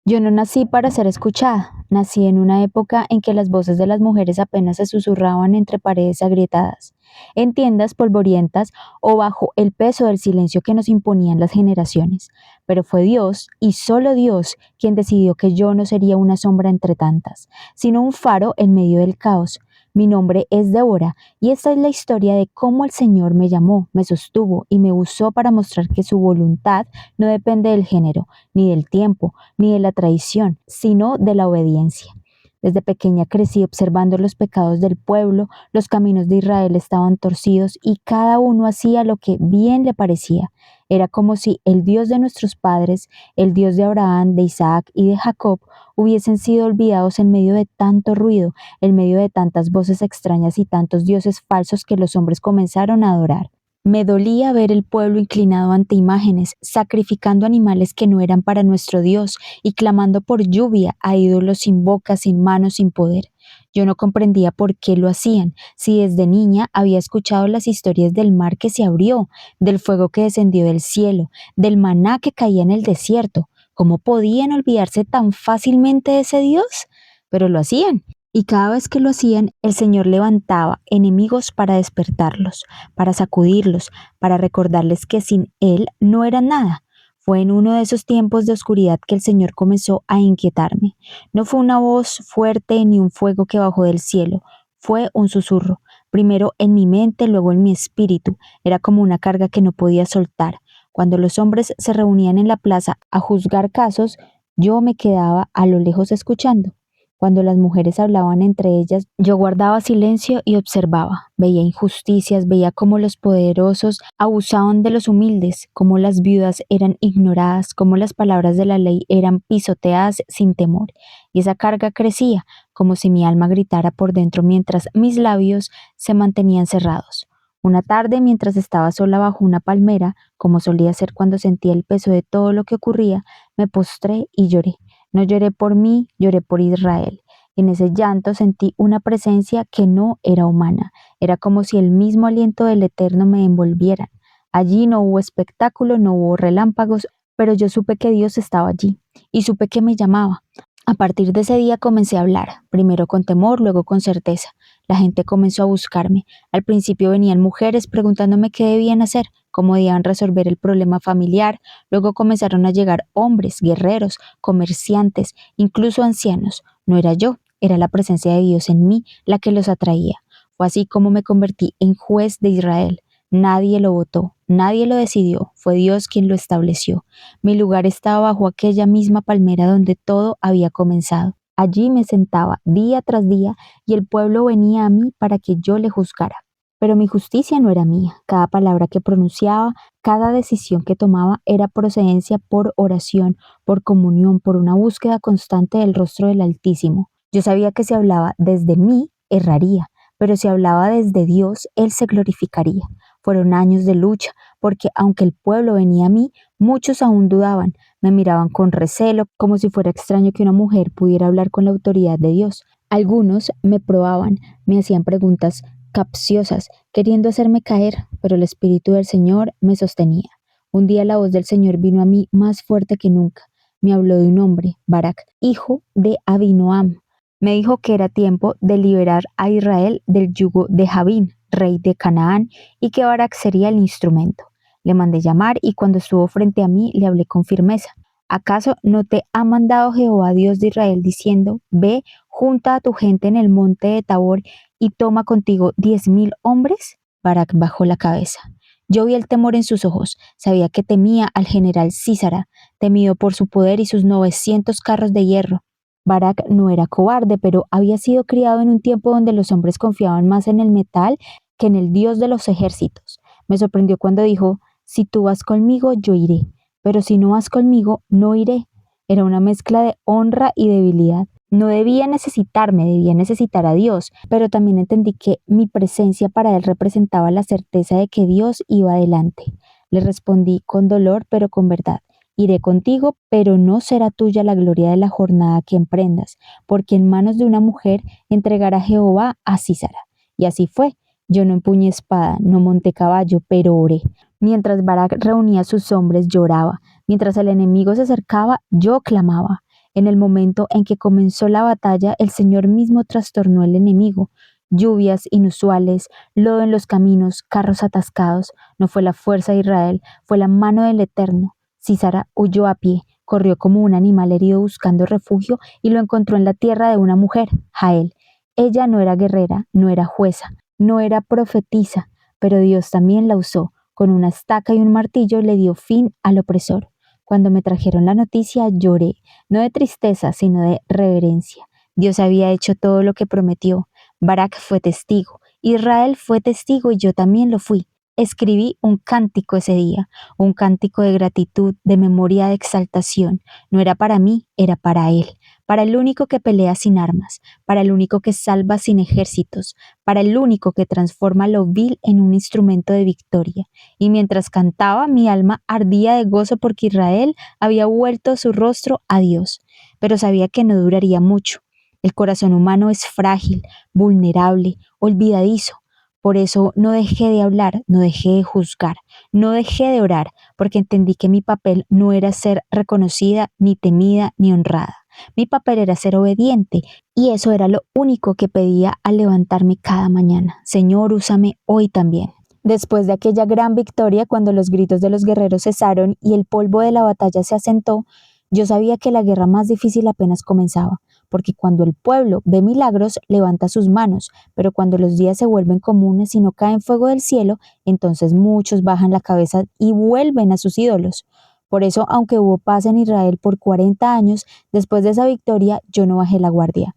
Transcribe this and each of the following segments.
Yo no nací para ser escuchada, nací en una época en que las voces de las mujeres apenas se susurraban entre paredes agrietadas, en tiendas polvorientas o bajo el peso del silencio que nos imponían las generaciones. Pero fue Dios, y solo Dios, quien decidió que yo no sería una sombra entre tantas, sino un faro en medio del caos. Mi nombre es Débora, y esta es la historia de cómo el Señor me llamó, me sostuvo y me usó para mostrar que su voluntad no depende del género, ni del tiempo, ni de la traición, sino de la obediencia. Desde pequeña crecí observando los pecados del pueblo, los caminos de Israel estaban torcidos y cada uno hacía lo que bien le parecía. Era como si el Dios de nuestros padres, el Dios de Abraham, de Isaac y de Jacob, hubiesen sido olvidados en medio de tanto ruido, en medio de tantas voces extrañas y tantos dioses falsos que los hombres comenzaron a adorar. Me dolía ver el pueblo inclinado ante imágenes, sacrificando animales que no eran para nuestro Dios y clamando por lluvia a ídolos sin boca, sin manos, sin poder. Yo no comprendía por qué lo hacían, si desde niña había escuchado las historias del mar que se abrió, del fuego que descendió del cielo, del maná que caía en el desierto. ¿Cómo podían olvidarse tan fácilmente de ese Dios? Pero lo hacían. Y cada vez que lo hacían, el Señor levantaba enemigos para despertarlos, para sacudirlos, para recordarles que sin Él no eran nada. Fue en uno de esos tiempos de oscuridad que el Señor comenzó a inquietarme. No fue una voz fuerte ni un fuego que bajó del cielo, fue un susurro, primero en mi mente, luego en mi espíritu. Era como una carga que no podía soltar. Cuando los hombres se reunían en la plaza a juzgar casos, yo me quedaba a lo lejos escuchando. Cuando las mujeres hablaban entre ellas, yo guardaba silencio y observaba. Veía injusticias, veía cómo los poderosos abusaban de los humildes, cómo las viudas eran ignoradas, cómo las palabras de la ley eran pisoteadas sin temor. Y esa carga crecía, como si mi alma gritara por dentro mientras mis labios se mantenían cerrados. Una tarde, mientras estaba sola bajo una palmera, como solía hacer cuando sentía el peso de todo lo que ocurría, me postré y lloré. No lloré por mí, lloré por Israel. En ese llanto sentí una presencia que no era humana. Era como si el mismo aliento del Eterno me envolviera. Allí no hubo espectáculo, no hubo relámpagos, pero yo supe que Dios estaba allí y supe que me llamaba. A partir de ese día comencé a hablar, primero con temor, luego con certeza. La gente comenzó a buscarme. Al principio venían mujeres preguntándome qué debían hacer, cómo debían resolver el problema familiar. Luego comenzaron a llegar hombres, guerreros, comerciantes, incluso ancianos. No era yo, era la presencia de Dios en mí la que los atraía. Fue así como me convertí en juez de Israel. Nadie lo votó, nadie lo decidió, fue Dios quien lo estableció. Mi lugar estaba bajo aquella misma palmera donde todo había comenzado. Allí me sentaba día tras día y el pueblo venía a mí para que yo le juzgara. Pero mi justicia no era mía. Cada palabra que pronunciaba, cada decisión que tomaba era procedencia por oración, por comunión, por una búsqueda constante del rostro del Altísimo. Yo sabía que si hablaba desde mí, erraría, pero si hablaba desde Dios, Él se glorificaría. Fueron años de lucha, porque aunque el pueblo venía a mí, muchos aún dudaban, me miraban con recelo, como si fuera extraño que una mujer pudiera hablar con la autoridad de Dios. Algunos me probaban, me hacían preguntas capciosas, queriendo hacerme caer, pero el Espíritu del Señor me sostenía. Un día la voz del Señor vino a mí más fuerte que nunca. Me habló de un hombre, Barak, hijo de Abinoam. Me dijo que era tiempo de liberar a Israel del yugo de Jabín, rey de Canaán, y que Barak sería el instrumento. Le mandé llamar y cuando estuvo frente a mí le hablé con firmeza. ¿Acaso no te ha mandado Jehová Dios de Israel diciendo, ve, junta a tu gente en el monte de Tabor y toma contigo 10,000 hombres? Barak bajó la cabeza. Yo vi el temor en sus ojos, sabía que temía al general Sísara, temido por su poder y sus 900 carros de hierro. Barak no era cobarde, pero había sido criado en un tiempo donde los hombres confiaban más en el metal que en el Dios de los ejércitos. Me sorprendió cuando dijo, si tú vas conmigo, yo iré, pero si no vas conmigo, no iré. Era una mezcla de honra y debilidad. No debía necesitarme, debía necesitar a Dios, pero también entendí que mi presencia para él representaba la certeza de que Dios iba adelante. Le respondí con dolor, pero con verdad. Iré contigo, pero no será tuya la gloria de la jornada que emprendas, porque en manos de una mujer entregará Jehová a Sísara. Y así fue. Yo no empuñé espada, no monté caballo, pero oré. Mientras Barak reunía a sus hombres, lloraba. Mientras el enemigo se acercaba, yo clamaba. En el momento en que comenzó la batalla, el Señor mismo trastornó al enemigo. Lluvias inusuales, lodo en los caminos, carros atascados. No fue la fuerza de Israel, fue la mano del Eterno. Sísara huyó a pie, corrió como un animal herido buscando refugio y lo encontró en la tierra de una mujer, Jael. Ella no era guerrera, no era jueza, no era profetisa, pero Dios también la usó. Con una estaca y un martillo le dio fin al opresor. Cuando me trajeron la noticia lloré, no de tristeza, sino de reverencia. Dios había hecho todo lo que prometió. Barak fue testigo, Israel fue testigo y yo también lo fui. Escribí un cántico ese día, un cántico de gratitud, de memoria, de exaltación. No era para mí, era para Él, para el único que pelea sin armas, para el único que salva sin ejércitos, para el único que transforma lo vil en un instrumento de victoria. Y mientras cantaba, mi alma ardía de gozo porque Israel había vuelto su rostro a Dios, pero sabía que no duraría mucho. El corazón humano es frágil, vulnerable, olvidadizo. Por eso no dejé de hablar, no dejé de juzgar, no dejé de orar, porque entendí que mi papel no era ser reconocida, ni temida, ni honrada. Mi papel era ser obediente, y eso era lo único que pedía al levantarme cada mañana. Señor, úsame hoy también. Después de aquella gran victoria, cuando los gritos de los guerreros cesaron y el polvo de la batalla se asentó, yo sabía que la guerra más difícil apenas comenzaba, porque cuando el pueblo ve milagros, levanta sus manos, pero cuando los días se vuelven comunes y no caen fuego del cielo, entonces muchos bajan la cabeza y vuelven a sus ídolos. Por eso, aunque hubo paz en Israel por 40 años, después de esa victoria, yo no bajé la guardia.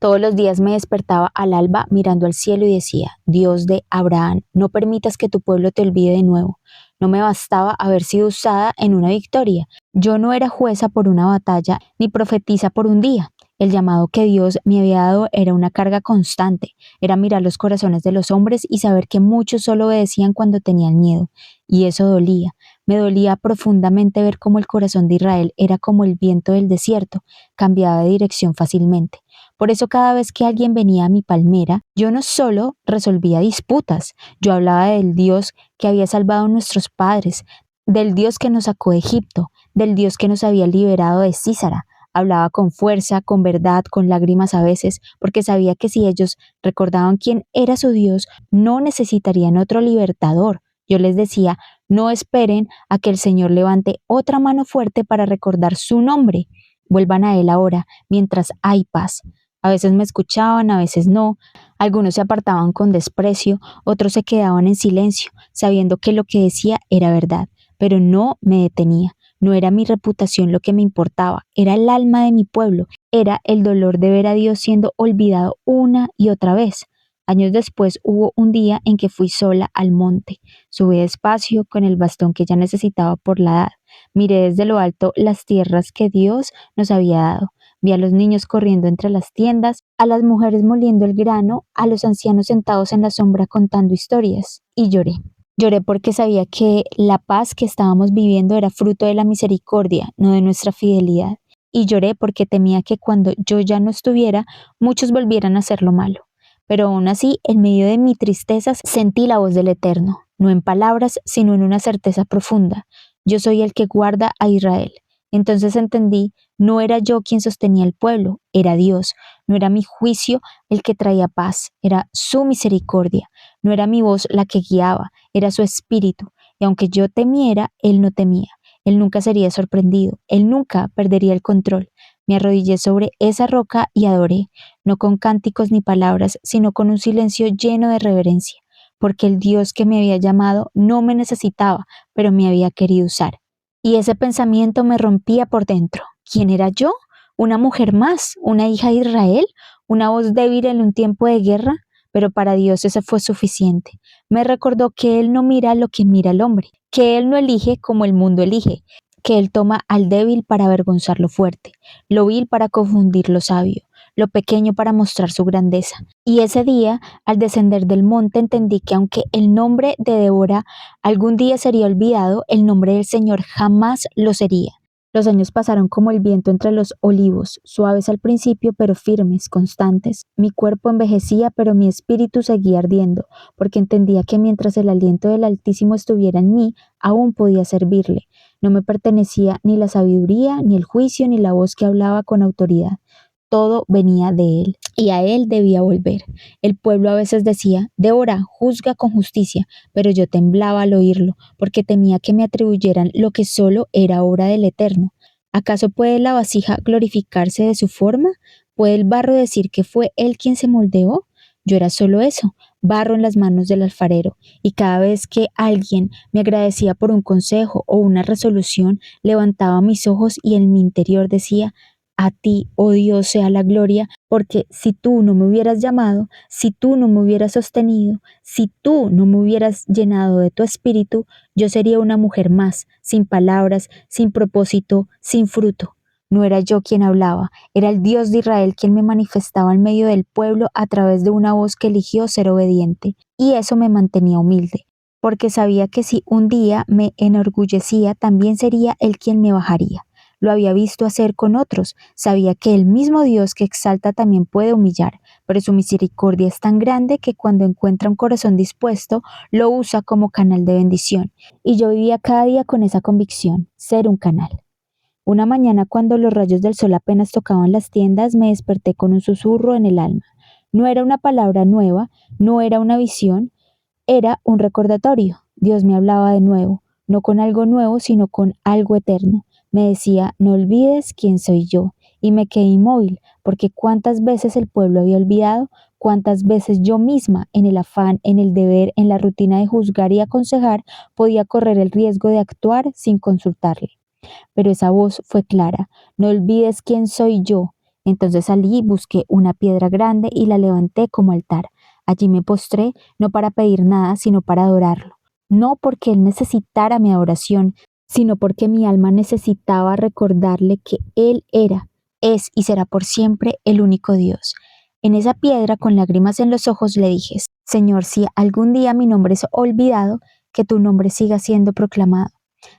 Todos los días me despertaba al alba mirando al cielo y decía, Dios de Abraham, no permitas que tu pueblo te olvide de nuevo. No me bastaba haber sido usada en una victoria. Yo no era jueza por una batalla ni profetisa por un día. El llamado que Dios me había dado era una carga constante, era mirar los corazones de los hombres y saber que muchos solo obedecían cuando tenían miedo. Y eso dolía. Me dolía profundamente ver cómo el corazón de Israel era como el viento del desierto, cambiaba de dirección fácilmente. Por eso cada vez que alguien venía a mi palmera, yo no solo resolvía disputas, yo hablaba del Dios que había salvado a nuestros padres, del Dios que nos sacó de Egipto, del Dios que nos había liberado de Sísara. Hablaba con fuerza, con verdad, con lágrimas a veces, porque sabía que si ellos recordaban quién era su Dios, no necesitarían otro libertador. Yo les decía, no esperen a que el Señor levante otra mano fuerte para recordar su nombre. Vuelvan a Él ahora, mientras hay paz. A veces me escuchaban, a veces no. Algunos se apartaban con desprecio, otros se quedaban en silencio, sabiendo que lo que decía era verdad, pero no me detenía. No era mi reputación lo que me importaba, era el alma de mi pueblo, era el dolor de ver a Dios siendo olvidado una y otra vez. Años después hubo un día en que fui sola al monte. Subí despacio con el bastón que ya necesitaba por la edad. Miré desde lo alto las tierras que Dios nos había dado. Vi a los niños corriendo entre las tiendas, a las mujeres moliendo el grano, a los ancianos sentados en la sombra contando historias, y lloré. Lloré porque sabía que la paz que estábamos viviendo era fruto de la misericordia, no de nuestra fidelidad. Y lloré porque temía que cuando yo ya no estuviera, muchos volvieran a hacer lo malo. Pero aún así, en medio de mi tristeza, sentí la voz del Eterno, no en palabras, sino en una certeza profunda. Yo soy el que guarda a Israel. Entonces entendí, no era yo quien sostenía el pueblo, era Dios. No era mi juicio el que traía paz, era su misericordia. No era mi voz la que guiaba, era su espíritu. Y aunque yo temiera, él no temía. Él nunca sería sorprendido, él nunca perdería el control. Me arrodillé sobre esa roca y adoré, no con cánticos ni palabras, sino con un silencio lleno de reverencia, porque el Dios que me había llamado no me necesitaba, pero me había querido usar. Y ese pensamiento me rompía por dentro. ¿Quién era yo? ¿Una mujer más? ¿Una hija de Israel? ¿Una voz débil en un tiempo de guerra? Pero para Dios eso fue suficiente. Me recordó que Él no mira lo que mira el hombre, que Él no elige como el mundo elige, que Él toma al débil para avergonzar lo fuerte, lo vil para confundir lo sabio, lo pequeño para mostrar su grandeza. Y ese día, al descender del monte, entendí que aunque el nombre de Débora algún día sería olvidado, el nombre del Señor jamás lo sería. Los años pasaron como el viento entre los olivos, suaves al principio, pero firmes, constantes. Mi cuerpo envejecía, pero mi espíritu seguía ardiendo, porque entendía que mientras el aliento del Altísimo estuviera en mí, aún podía servirle. No me pertenecía ni la sabiduría, ni el juicio, ni la voz que hablaba con autoridad. Todo venía de él, y a él debía volver. El pueblo a veces decía: Débora, juzga con justicia, pero yo temblaba al oírlo, porque temía que me atribuyeran lo que solo era obra del Eterno. ¿Acaso puede la vasija glorificarse de su forma? ¿Puede el barro decir que fue él quien se moldeó? Yo era solo eso, barro en las manos del alfarero, y cada vez que alguien me agradecía por un consejo o una resolución, levantaba mis ojos y en mi interior decía: a ti, oh Dios, sea la gloria, porque si tú no me hubieras llamado, si tú no me hubieras sostenido, si tú no me hubieras llenado de tu espíritu, yo sería una mujer más, sin palabras, sin propósito, sin fruto. No era yo quien hablaba, era el Dios de Israel quien me manifestaba en medio del pueblo a través de una voz que eligió ser obediente, y eso me mantenía humilde, porque sabía que si un día me enorgullecía, también sería Él quien me bajaría. Lo había visto hacer con otros, sabía que el mismo Dios que exalta también puede humillar, pero su misericordia es tan grande que cuando encuentra un corazón dispuesto, lo usa como canal de bendición. Y yo vivía cada día con esa convicción, ser un canal. Una mañana, cuando los rayos del sol apenas tocaban las tiendas, me desperté con un susurro en el alma. No era una palabra nueva, no era una visión, era un recordatorio. Dios me hablaba de nuevo, no con algo nuevo, sino con algo eterno. Me decía: no olvides quién soy yo. Y me quedé inmóvil, porque cuántas veces el pueblo había olvidado, cuántas veces yo misma, en el afán, en el deber, en la rutina de juzgar y aconsejar, podía correr el riesgo de actuar sin consultarle. Pero esa voz fue clara: no olvides quién soy yo. Entonces salí, busqué una piedra grande y la levanté como altar. Allí me postré, no para pedir nada, sino para adorarlo. No porque él necesitara mi adoración, sino porque mi alma necesitaba recordarle que él era, es y será por siempre el único Dios. En esa piedra, con lágrimas en los ojos, le dije: Señor, si algún día mi nombre es olvidado, que tu nombre siga siendo proclamado.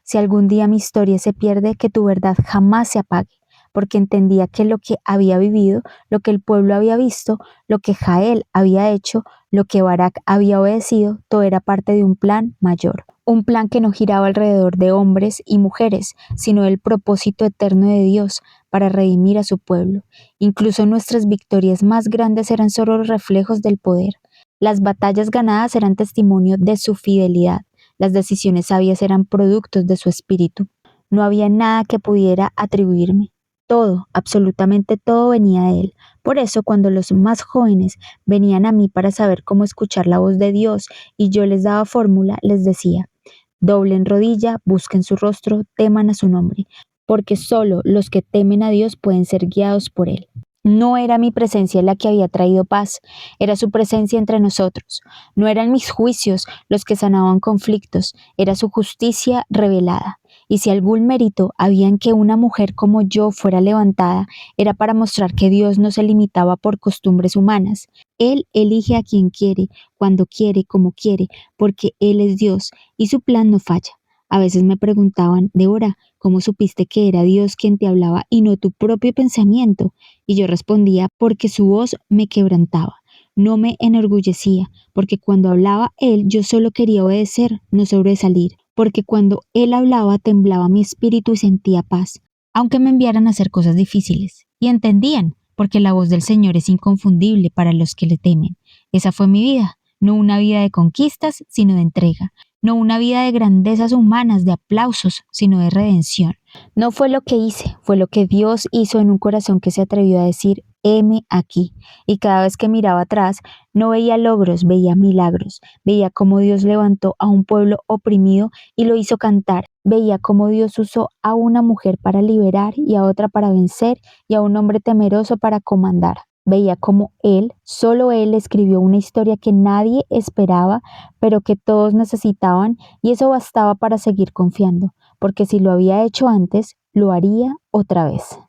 Si algún día mi historia se pierde, que tu verdad jamás se apague, porque entendía que lo que había vivido, lo que el pueblo había visto, lo que Jael había hecho, lo que Barak había obedecido, todo era parte de un plan mayor. Un plan que no giraba alrededor de hombres y mujeres, sino del propósito eterno de Dios para redimir a su pueblo. Incluso nuestras victorias más grandes eran solo reflejos del poder. Las batallas ganadas eran testimonio de su fidelidad. Las decisiones sabias eran productos de su espíritu. No había nada que pudiera atribuirme. Todo, absolutamente todo venía de él. Por eso, cuando los más jóvenes venían a mí para saber cómo escuchar la voz de Dios y yo les daba fórmula, les decía: doblen rodilla, busquen su rostro, teman a su nombre, porque solo los que temen a Dios pueden ser guiados por él. No era mi presencia la que había traído paz, era su presencia entre nosotros. No eran mis juicios los que sanaban conflictos, era su justicia revelada. Y si algún mérito había en que una mujer como yo fuera levantada, era para mostrar que Dios no se limitaba por costumbres humanas. Él elige a quien quiere, cuando quiere, como quiere, porque Él es Dios y su plan no falla. A veces me preguntaban: Débora, ¿cómo supiste que era Dios quien te hablaba y no tu propio pensamiento? Y yo respondía: porque su voz me quebrantaba, no me enorgullecía, porque cuando hablaba Él yo solo quería obedecer, no sobresalir, porque cuando Él hablaba temblaba mi espíritu y sentía paz, aunque me enviaran a hacer cosas difíciles. Y entendían, porque la voz del Señor es inconfundible para los que le temen. Esa fue mi vida, no una vida de conquistas, sino de entrega. No una vida de grandezas humanas, de aplausos, sino de redención. No fue lo que hice, fue lo que Dios hizo en un corazón que se atrevió a decir: heme aquí. Y cada vez que miraba atrás, no veía logros, veía milagros. Veía cómo Dios levantó a un pueblo oprimido y lo hizo cantar. Veía cómo Dios usó a una mujer para liberar y a otra para vencer y a un hombre temeroso para comandar. Veía cómo Él, solo Él, escribió una historia que nadie esperaba, pero que todos necesitaban, y eso bastaba para seguir confiando, porque si lo había hecho antes, lo haría otra vez.